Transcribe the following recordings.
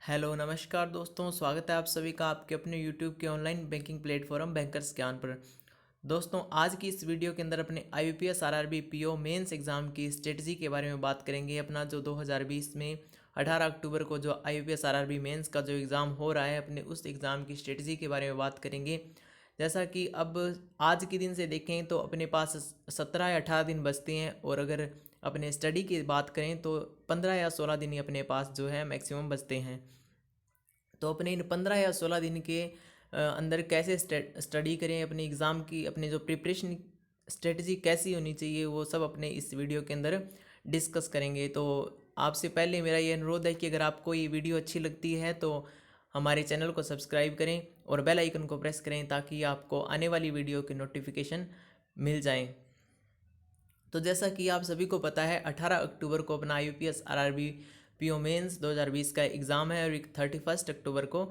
Hello नमस्कार दोस्तों, स्वागत है आप सभी का आपके अपने यूट्यूब के ऑनलाइन बैंकिंग प्लेटफॉर्म बैंकर्स ज्ञान पर। दोस्तों, आज की इस वीडियो के अंदर अपने IBPS RRB PO mains exam की स्ट्रेटजी के बारे में बात करेंगे। अपना जो 2020 में 18 अक्टूबर को जो आईबीपीएस आरआरबी मेंस का जो एग्ज़ाम हो रहा है, अपने उस एग्ज़ाम की स्ट्रेटजी के बारे में बात करेंगे। जैसा कि अब आज के दिन से देखें तो अपने पास 17 या 18 दिन बचते हैं, और अगर अपने स्टडी की बात करें तो 15 या 16 दिन ही अपने पास जो है मैक्सिमम बचते हैं। तो अपने इन 15 या 16 दिन के अंदर कैसे स्टडी करें, अपने एग्ज़ाम की अपने जो प्रिपरेशन स्ट्रेटजी कैसी होनी चाहिए, वो सब अपने इस वीडियो के अंदर डिस्कस करेंगे। तो आपसे पहले मेरा ये अनुरोध है कि अगर आपको ये वीडियो अच्छी लगती है तो हमारे चैनल को सब्सक्राइब करें और बेल आइकन को प्रेस करें, ताकि आपको आने वाली वीडियो की नोटिफिकेशन मिल जाए। तो जैसा कि आप सभी को पता है, 18 अक्टूबर को अपना आईयूपीएस आरआरबी पीओ मेंस 2020 का एग्ज़ाम है, और 31 अक्टूबर को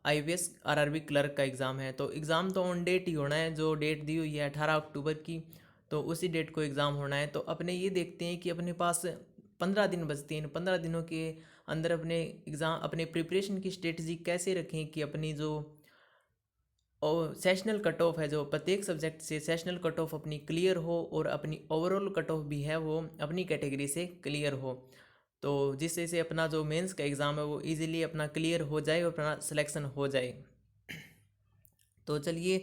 आईयूपीएस आरआरबी क्लर्क का एग्ज़ाम है। तो एग्ज़ाम तो ऑन डेट ही होना है, जो डेट दी हुई है 18 अक्टूबर की, तो उसी डेट को एग्ज़ाम होना है। तो अपने ये देखते हैं कि अपने पास 15 दिन बचते हैं। 15 दिनों के अंदर अपने एग्ज़ाम अपने प्रिपरेशन की स्ट्रेटजी कैसे रखें कि अपनी जो और सेशनल कट ऑफ है, जो प्रत्येक सब्जेक्ट से सेशनल कट ऑफ अपनी क्लियर हो, और अपनी ओवरऑल कट ऑफ भी है वो अपनी कैटेगरी से क्लियर हो, तो जिससे से अपना जो मेंस का एग्ज़ाम है वो इजीली अपना क्लियर हो जाए और अपना सिलेक्शन हो जाए। तो चलिए,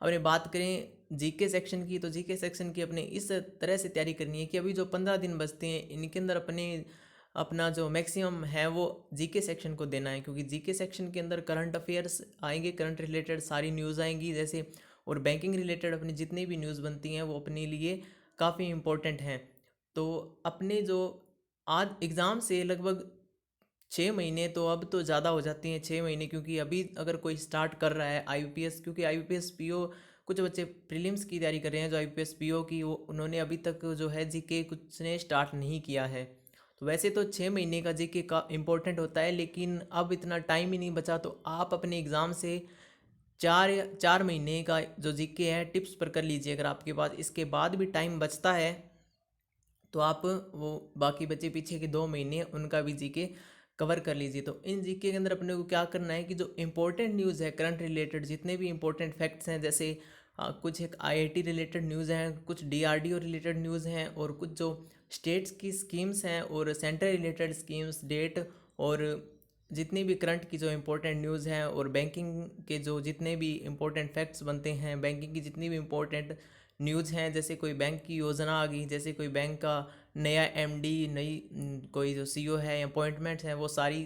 अपने बात करें जीके सेक्शन की। तो जीके सेक्शन की अपने इस तरह से तैयारी करनी है कि अभी जो 15 दिन बचते हैं, इनके अंदर अपने अपना जो मैक्सिमम है वो जीके सेक्शन को देना है, क्योंकि जीके सेक्शन के अंदर करंट अफेयर्स आएंगे, करंट रिलेटेड सारी न्यूज़ आएंगी जैसे, और बैंकिंग रिलेटेड अपनी जितनी भी न्यूज़ बनती हैं वो अपने लिए काफ़ी इम्पोर्टेंट हैं। तो अपने जो आज एग्ज़ाम से लगभग 6 महीने, तो अब तो ज़्यादा हो जाती हैं 6 महीने, क्योंकि अभी अगर कोई स्टार्ट कर रहा है आईपीएस, क्योंकि आईपीएस पीओ कुछ बच्चे प्रीलिम्स की तैयारी कर रहे हैं जो आईपीएस पीओ की, वो उन्होंने अभी तक जो है जीके कुछ ने स्टार्ट नहीं किया है। तो वैसे तो 6 महीने का जीके का इम्पोर्टेंट होता है, लेकिन अब इतना टाइम ही नहीं बचा, तो आप अपने एग्ज़ाम से 4 महीने का जो जीके है टिप्स पर कर लीजिए। अगर आपके पास इसके बाद भी टाइम बचता है तो आप वो बाकी बचे पीछे के 2 महीने उनका भी जीके कवर कर लीजिए। तो इन जीके के अंदर अपने को क्या करना है कि जो इम्पोर्टेंट न्यूज़ है करंट रिलेटेड, जितने भी इम्पोर्टेंट फैक्ट्स हैं, जैसे कुछ एक आईआईटी रिलेटेड न्यूज़ हैं, कुछ डीआरडीओ रिलेटेड न्यूज़ हैं, और कुछ जो स्टेट्स की स्कीम्स हैं और सेंटर रिलेटेड स्कीम्स डेट, और जितनी भी करंट की जो इम्पोर्टेंट न्यूज़ हैं, और बैंकिंग के जो जितने भी इम्पोर्टेंट फैक्ट्स बनते हैं, बैंकिंग की जितनी भी इम्पोर्टेंट न्यूज़ हैं, जैसे कोई बैंक की योजना आ गई, जैसे कोई बैंक का नया एमडी, नई कोई जो सीईओ है, अपॉइंटमेंट्स हैं, वो सारी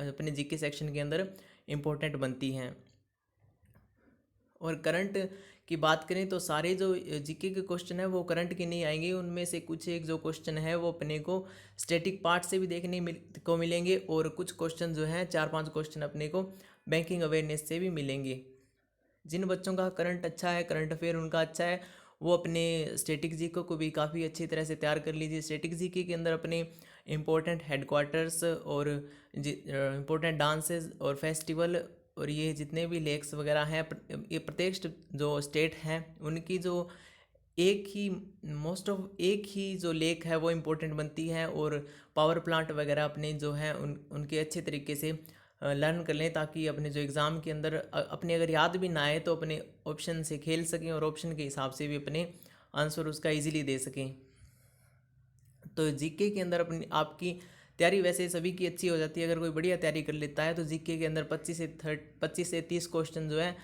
अपने जीके सेक्शन के अंदर इम्पोर्टेंट बनती हैं। और करंट की बात करें तो सारे जो जीके के क्वेश्चन है वो करंट के नहीं आएंगे, उनमें से कुछ एक जो क्वेश्चन है वो अपने को स्टैटिक पार्ट से भी देखने को मिलेंगे, और कुछ क्वेश्चन जो हैं 4-5 क्वेश्चन अपने को बैंकिंग अवेयरनेस से भी मिलेंगे। जिन बच्चों का करंट अच्छा है, करंट अफेयर उनका अच्छा है, वो अपने स्टैटिक जीके को भी काफ़ी अच्छी तरह से तैयार कर लीजिए। स्टैटिक जीके के अंदर अपने इम्पोर्टेंट हेडक्वार्टर्स और इम्पोर्टेंट डांसेस और फेस्टिवल, और ये जितने भी लेक्स वगैरह हैं, ये प्रत्येक जो स्टेट हैं उनकी जो एक ही मोस्ट ऑफ एक ही जो लेक है वो इम्पोर्टेंट बनती है, और पावर प्लांट वगैरह अपने जो हैं उनके अच्छे तरीके से लर्न कर लें, ताकि अपने जो एग्ज़ाम के अंदर अपने अगर याद भी ना आए तो अपने ऑप्शन से खेल सकें, और ऑप्शन के हिसाब से भी अपने आंसर उसका इजीली दे सकें। तो जीके के अंदर अपनी आपकी तैयारी वैसे सभी की अच्छी हो जाती है। अगर कोई बढ़िया तैयारी कर लेता है तो जीके के अंदर 25 से 30 क्वेश्चन जो है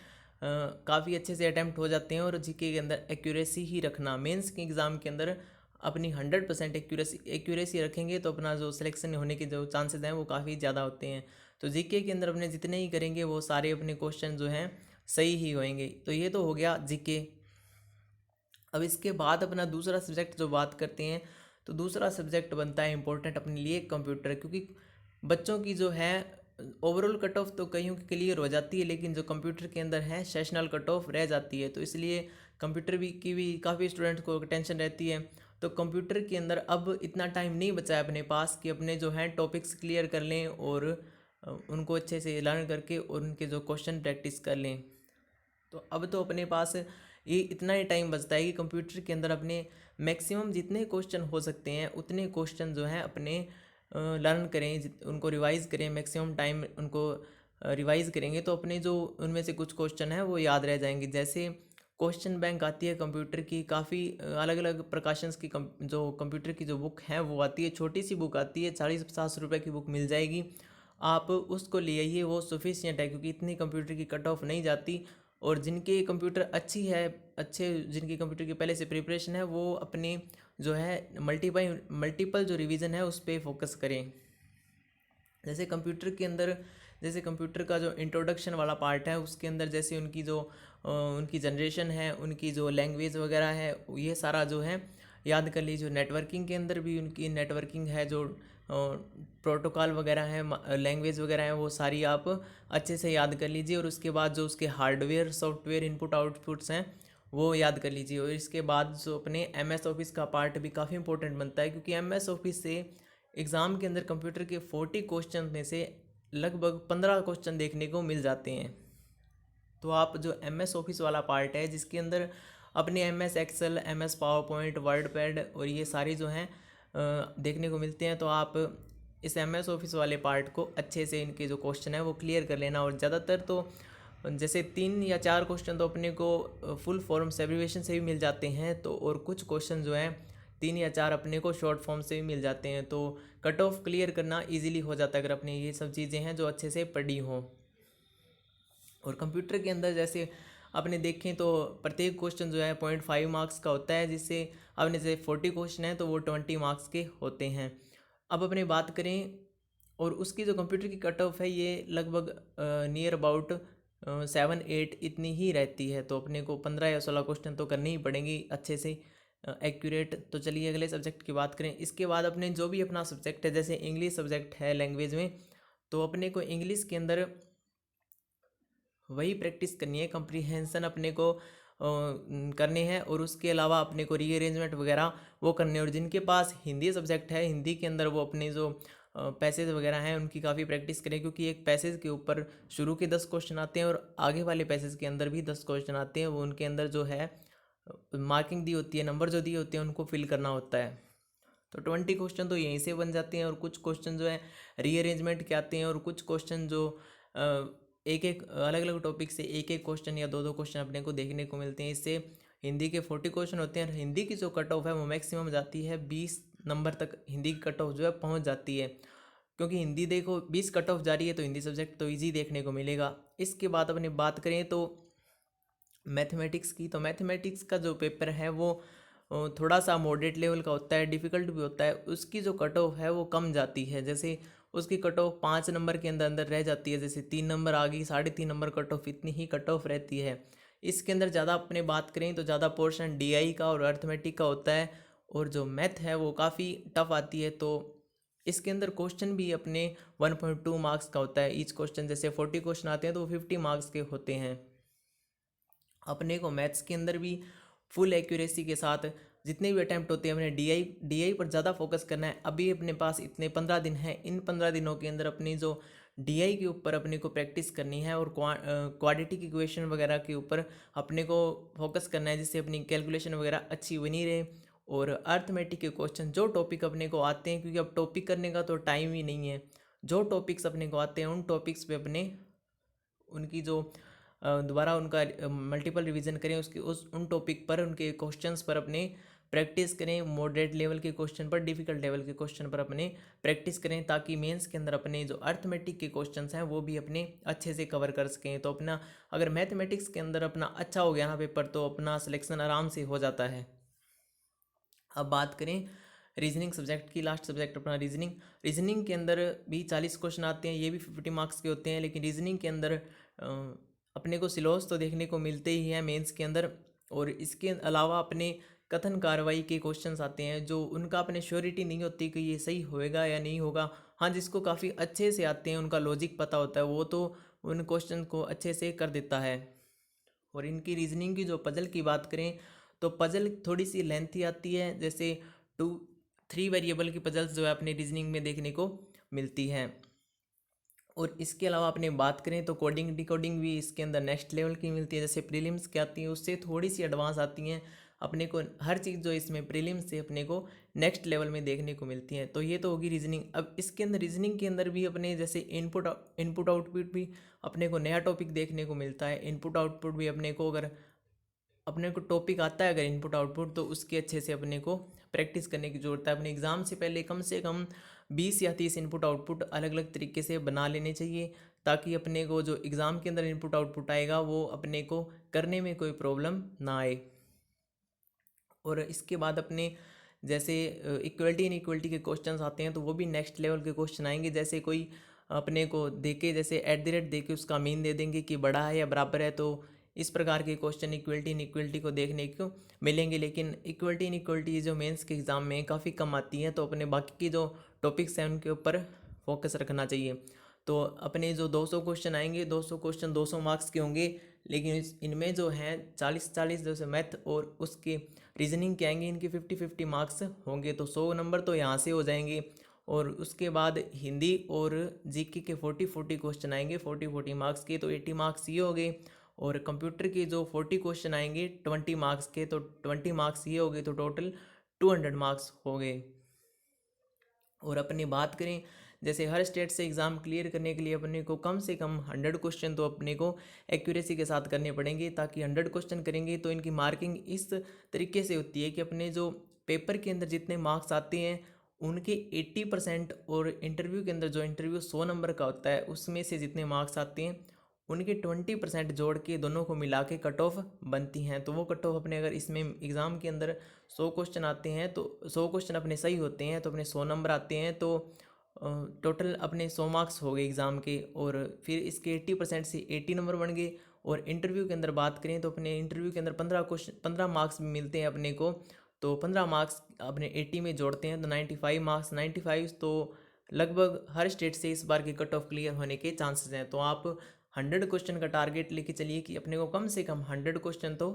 काफ़ी अच्छे से अटैम्प्ट हो जाते हैं। और जीके के अंदर एक्यूरेसी ही रखना, मेंस के एग्ज़ाम के अंदर अपनी 100% एक्यूरेसी रखेंगे तो अपना जो सिलेक्शन होने के जो चांसेस हैं वो काफ़ी ज़्यादा होते हैं। तो जीके के अंदर अपने जितने ही करेंगे वो सारे अपने क्वेश्चन जो हैं सही ही होंगे। तो ये तो हो गया जीके। अब इसके बाद अपना दूसरा सब्जेक्ट जो बात करते हैं, तो दूसरा सब्जेक्ट बनता है इंपॉर्टेंट अपने लिए कंप्यूटर, क्योंकि बच्चों की जो है ओवरऑल कट ऑफ तो कईयों की क्लियर हो जाती है, लेकिन जो कंप्यूटर के अंदर है सेशनल कट ऑफ रह जाती है। तो इसलिए कंप्यूटर भी काफ़ी स्टूडेंट्स को टेंशन रहती है। तो कंप्यूटर के अंदर अब इतना टाइम नहीं बचा है अपने पास कि अपने जो हैं टॉपिक्स क्लियर कर लें, और उनको अच्छे से लर्न करके और उनके जो क्वेश्चन प्रैक्टिस कर लें। तो अब तो अपने पास ये इतना ही टाइम बचता है कि कंप्यूटर के अंदर अपने मैक्सिमम जितने क्वेश्चन हो सकते हैं उतने क्वेश्चन जो हैं अपने लर्न करें, उनको रिवाइज़ करें, मैक्सिमम टाइम उनको रिवाइज़ करेंगे तो अपने जो उनमें से कुछ क्वेश्चन हैं वो याद रह जाएंगे। जैसे क्वेश्चन बैंक आती है कंप्यूटर की, काफ़ी अलग अलग प्रकाशंस की जो कंप्यूटर की जो बुक है वो आती है, छोटी सी बुक आती है, 40-50 रुपये की बुक मिल जाएगी। आप उसको ले आइए, वो सफिशियंट है, क्योंकि इतनी कंप्यूटर की कट ऑफ नहीं जाती। और जिनके कंप्यूटर अच्छी है, अच्छे जिनकी कंप्यूटर की पहले से प्रिपरेशन है, वो अपने जो है मल्टीपल जो रिवीजन है उस पर फोकस करें। जैसे कंप्यूटर के अंदर, जैसे कंप्यूटर का जो इंट्रोडक्शन वाला पार्ट है उसके अंदर जैसे उनकी जो उनकी जनरेशन है, उनकी जो लैंग्वेज वगैरह है, ये सारा जो है याद कर लीजिए। नेटवर्किंग के अंदर भी उनकी नेटवर्किंग है, जो प्रोटोकॉल वगैरह है, लैंग्वेज वगैरह है, वो सारी आप अच्छे से याद कर लीजिए। और उसके बाद जो उसके हार्डवेयर सॉफ्टवेयर इनपुट आउटपुट्स हैं वो याद कर लीजिए। और इसके बाद जो अपने एमएस ऑफिस का पार्ट भी काफ़ी इंपॉर्टेंट बनता है, क्योंकि एमएस ऑफिस से एग्ज़ाम के अंदर कंप्यूटर के 40 क्वेश्चन में से लगभग 15 क्वेश्चन देखने को मिल जाते हैं। तो आप जो एमएस ऑफिस वाला पार्ट है जिसके अंदर अपने MS Excel, MS PowerPoint, WordPad और ये सारी जो हैं देखने को मिलते हैं, तो आप इस एमएस ऑफिस वाले पार्ट को अच्छे से इनके जो क्वेश्चन है वो क्लियर कर लेना। और ज़्यादातर तो जैसे 3 या 4 क्वेश्चन तो अपने को फुल फॉर्म से एब्रीविएशन से भी मिल जाते हैं, तो और कुछ क्वेश्चन जो हैं 3 या 4 अपने को शॉर्ट फॉर्म से भी मिल जाते हैं। तो कट ऑफ क्लियर करना ईजिली हो जाता है अगर अपने ये सब चीज़ें हैं जो अच्छे से पढ़ी हों। और कंप्यूटर के अंदर जैसे आपने देखें तो प्रत्येक क्वेश्चन जो है 0.5 मार्क्स का होता है, जिससे आपने जैसे 40 क्वेश्चन है तो वो 20 मार्क्स के होते हैं। अब अपने बात करें, और उसकी जो कंप्यूटर की कट ऑफ है ये लगभग नियर अबाउट 7-8 इतनी ही रहती है। तो अपने को 15 या 16 क्वेश्चन तो करने ही पड़ेंगे अच्छे से एक्यूरेट। तो चलिए अगले सब्जेक्ट की बात करें। इसके बाद अपने जो भी अपना सब्जेक्ट है, जैसे इंग्लिश सब्जेक्ट है लैंग्वेज में, तो अपने को इंग्लिश के अंदर वही प्रैक्टिस करनी है, कंप्रीहेंशन अपने को करने हैं, और उसके अलावा अपने को रीअरेंजमेंट वगैरह वो करने हैं। और जिनके पास हिंदी सब्जेक्ट है, हिंदी के अंदर वो अपने जो पैसेज वगैरह हैं उनकी काफ़ी प्रैक्टिस करें, क्योंकि एक पैसेज के ऊपर शुरू के 10 क्वेश्चन आते हैं और आगे वाले पैसेज के अंदर भी 10 क्वेश्चन आते हैं। वो उनके अंदर जो है मार्किंग दी होती है, नंबर जो दिए होते हैं उनको फिल करना होता है। तो 20 क्वेश्चन तो यहीं से बन जाते हैं। और कुछ क्वेश्चन जो है रीअरेंजमेंट के आते हैं, और कुछ क्वेश्चन जो एक एक अलग अलग टॉपिक से एक एक क्वेश्चन या दो दो क्वेश्चन अपने को देखने को मिलते हैं। इससे हिंदी के 40 क्वेश्चन होते हैं। हिंदी की जो कट ऑफ है वो मैक्सिमम जाती है 20 नंबर तक, हिंदी की कट ऑफ जो है पहुंच जाती है। क्योंकि हिंदी देखो 20 कट ऑफ जा रही है तो हिंदी सब्जेक्ट तो ईजी देखने को मिलेगा। इसके बाद अपनी बात करें तो मैथमेटिक्स की, तो मैथमेटिक्स का जो पेपर है वो थोड़ा सा मॉडरेट लेवल का होता है, डिफ़िकल्ट भी होता है। उसकी जो कट ऑफ है वो कम जाती है, जैसे उसकी कट ऑफ 5 नंबर के अंदर अंदर रह जाती है। जैसे 3 नंबर आ गई, 3.5 नंबर कट ऑफ, इतनी ही कट ऑफ रहती है। इसके अंदर ज़्यादा अपने बात करें तो ज़्यादा पोर्शन डीआई का और अर्थमेटिक का होता है, और जो मैथ है वो काफ़ी टफ आती है। तो इसके अंदर क्वेश्चन भी अपने 1.2 मार्क्स का होता है ईच क्वेश्चन। जैसे 40 क्वेश्चन आते हैं तो वो 50 मार्क्स के होते हैं। अपने को मैथ्स के अंदर भी फुल एक्यूरेसी के साथ जितने भी अटैम्प्ट होते हैं अपने डीआई पर ज़्यादा फोकस करना है। अभी अपने पास इतने 15 दिन हैं, इन 15 दिनों के अंदर अपनी जो डीआई के ऊपर अपने को प्रैक्टिस करनी है, और क्वाड्रेटिक इक्वेशन वगैरह के ऊपर अपने को फोकस करना है, जिससे अपनी कैलकुलेशन वगैरह अच्छी बनी रहे। और अर्थमेटिक के क्वेश्चन जो टॉपिक अपने को आते हैं, क्योंकि अब टॉपिक करने का तो टाइम ही नहीं है, जो टॉपिक्स अपने को आते हैं उन टॉपिक्स पे अपने उनकी जो दोबारा उनका मल्टीपल रिवीजन करें, उसके उन टॉपिक पर उनके क्वेश्चंस पर अपने प्रैक्टिस करें। मॉडरेट लेवल के क्वेश्चन पर, डिफिकल्ट लेवल के क्वेश्चन पर अपने प्रैक्टिस करें, ताकि मेंस के अंदर अपने जो अर्थमेटिक के क्वेश्चंस हैं वो भी अपने अच्छे से कवर कर सकें। तो अपना अगर मैथमेटिक्स के अंदर अपना अच्छा हो गया ना पेपर, तो अपना सिलेक्शन आराम से हो जाता है। अब बात करें रीजनिंग सब्जेक्ट की, लास्ट सब्जेक्ट अपना रीजनिंग। रीजनिंग के अंदर भी 40 क्वेश्चन आते हैं, ये भी 50 मार्क्स के होते हैं। लेकिन रीजनिंग के अंदर अपने को सिलोस तो देखने को मिलते ही हैं मेंस के अंदर, और इसके अलावा अपने कथन कार्रवाई के क्वेश्चंस आते हैं, जो उनका अपने श्योरिटी नहीं होती कि ये सही होएगा या नहीं होगा। हाँ, जिसको काफ़ी अच्छे से आते हैं, उनका लॉजिक पता होता है, वो तो उन क्वेश्चन को अच्छे से कर देता है। और इनकी रीजनिंग की जो पजल की बात करें तो पजल थोड़ी सी लेंथी आती है, जैसे 2-3 वेरिएबल की पजल्स जो है अपनी रीजनिंग में देखने को मिलती हैं। और इसके अलावा अपने बात करें तो कोडिंग डिकोडिंग भी इसके अंदर नेक्स्ट लेवल की मिलती है। जैसे प्रीलिम्स की आती हैं उससे थोड़ी सी एडवांस आती हैं, अपने को हर चीज़ जो इसमें प्रीलिम से अपने को नेक्स्ट लेवल में देखने को मिलती है। तो ये तो होगी रीजनिंग। अब इसके अंदर रीजनिंग के अंदर भी अपने जैसे इनपुट आउटपुट भी अपने को नया टॉपिक देखने को मिलता है। इनपुट आउटपुट भी अपने को अगर अपने को टॉपिक आता है अगर इनपुट आउटपुट, तो उसके अच्छे से अपने को प्रैक्टिस करने की ज़रूरत है। अपने एग्ज़ाम से पहले कम से कम 20 या 30 इनपुट आउटपुट अलग अलग तरीके से बना लेने चाहिए, ताकि अपने को जो एग्ज़ाम के अंदर इनपुट आउटपुट आएगा वो अपने को करने में कोई प्रॉब्लम ना आए। और इसके बाद अपने जैसे इक्वलिटी इनइक्वलिटी के क्वेश्चंस आते हैं, तो वो भी नेक्स्ट लेवल के क्वेश्चन आएंगे। जैसे कोई अपने को देके जैसे एट द रेट देके उसका मीन दे देंगे कि बड़ा है या बराबर है, तो इस प्रकार के क्वेश्चन इक्वलिटी इनइक्वलिटी को देखने को मिलेंगे। लेकिन इक्वलिटी इनइक्वलिटी जो मेंस के एग्ज़ाम में काफ़ी कम आती हैं, तो अपने बाकी की जो टॉपिक्स हैं उनके ऊपर फोकस रखना चाहिए। तो अपने जो 200 क्वेश्चन आएंगे, 200 क्वेश्चन 200 मार्क्स के होंगे, लेकिन इनमें जो हैं 40-40 जैसे मैथ और उसके रीजनिंग के आएंगे, इनके 50-50 मार्क्स होंगे। तो 100 नंबर तो यहाँ से हो जाएंगे। और उसके बाद हिंदी और जीके के 40-40 क्वेश्चन आएंगे 40-40 मार्क्स के, तो 80 मार्क्स ये हो गए। और कंप्यूटर के जो 40 क्वेश्चन आएंगे 20 मार्क्स के, तो 20 मार्क्स ये हो गए, तो टोटल 200 मार्क्स हो गए। और अपनी बात करें जैसे हर स्टेट से एग्ज़ाम क्लियर करने के लिए अपने को कम से कम 100 क्वेश्चन तो अपने को एक्यूरेसी के साथ करने पड़ेंगे, ताकि 100 क्वेश्चन करेंगे तो इनकी मार्किंग इस तरीके से होती है कि अपने जो पेपर के अंदर जितने मार्क्स आते हैं उनके 80%, और इंटरव्यू के अंदर जो इंटरव्यू 100 नंबर का होता है उसमें से जितने मार्क्स आते हैं उनके 20% जोड़ के दोनों को मिला के कट ऑफ बनती हैं। तो वो कट ऑफ अपने अगर इसमें एग्ज़ाम के अंदर 100 क्वेश्चन आते हैं, तो 100 क्वेश्चन अपने सही होते हैं तो अपने 100 नंबर आते हैं, तो टोटल अपने 100 मार्क्स हो गए एग्ज़ाम के। और फिर इसके 80% से 80 नंबर बन गए। और इंटरव्यू के अंदर बात करें तो अपने इंटरव्यू के अंदर 15 मार्क्स भी मिलते हैं अपने को, तो 15 मार्क्स अपने 80 में जोड़ते हैं तो 95 मार्क्स। 95 तो लगभग हर स्टेट से इस बार की कट ऑफ क्लियर होने के चांसेस हैं। तो आप 100 क्वेश्चन का टारगेट लेके चलिए कि अपने को कम से कम 100 क्वेश्चन तो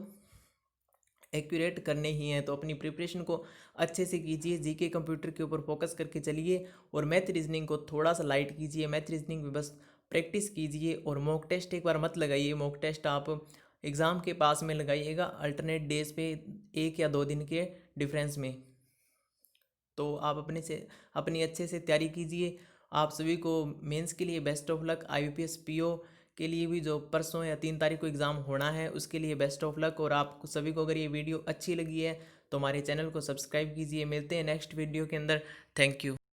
एक्यूरेट करने ही हैं। तो अपनी प्रिपरेशन को अच्छे से कीजिए, जीके कंप्यूटर के ऊपर फोकस करके चलिए, और मैथ रीजनिंग को थोड़ा सा लाइट कीजिए। मैथ रीजनिंग में बस प्रैक्टिस कीजिए। और मॉक टेस्ट एक बार मत लगाइए, मॉक टेस्ट आप एग्ज़ाम के पास में लगाइएगा अल्टरनेट डेज पे 1 या 2 दिन के डिफरेंस में। तो आप अपनी अच्छे से तैयारी कीजिए। आप सभी को मेंस के लिए best of luck. IBPS PO के लिए भी जो परसों या 3 तारीख को एग्ज़ाम होना है उसके लिए बेस्ट ऑफ लक। और आप सभी को अगर ये वीडियो अच्छी लगी है तो हमारे चैनल को सब्सक्राइब कीजिए। मिलते हैं नेक्स्ट वीडियो के अंदर। Thank you.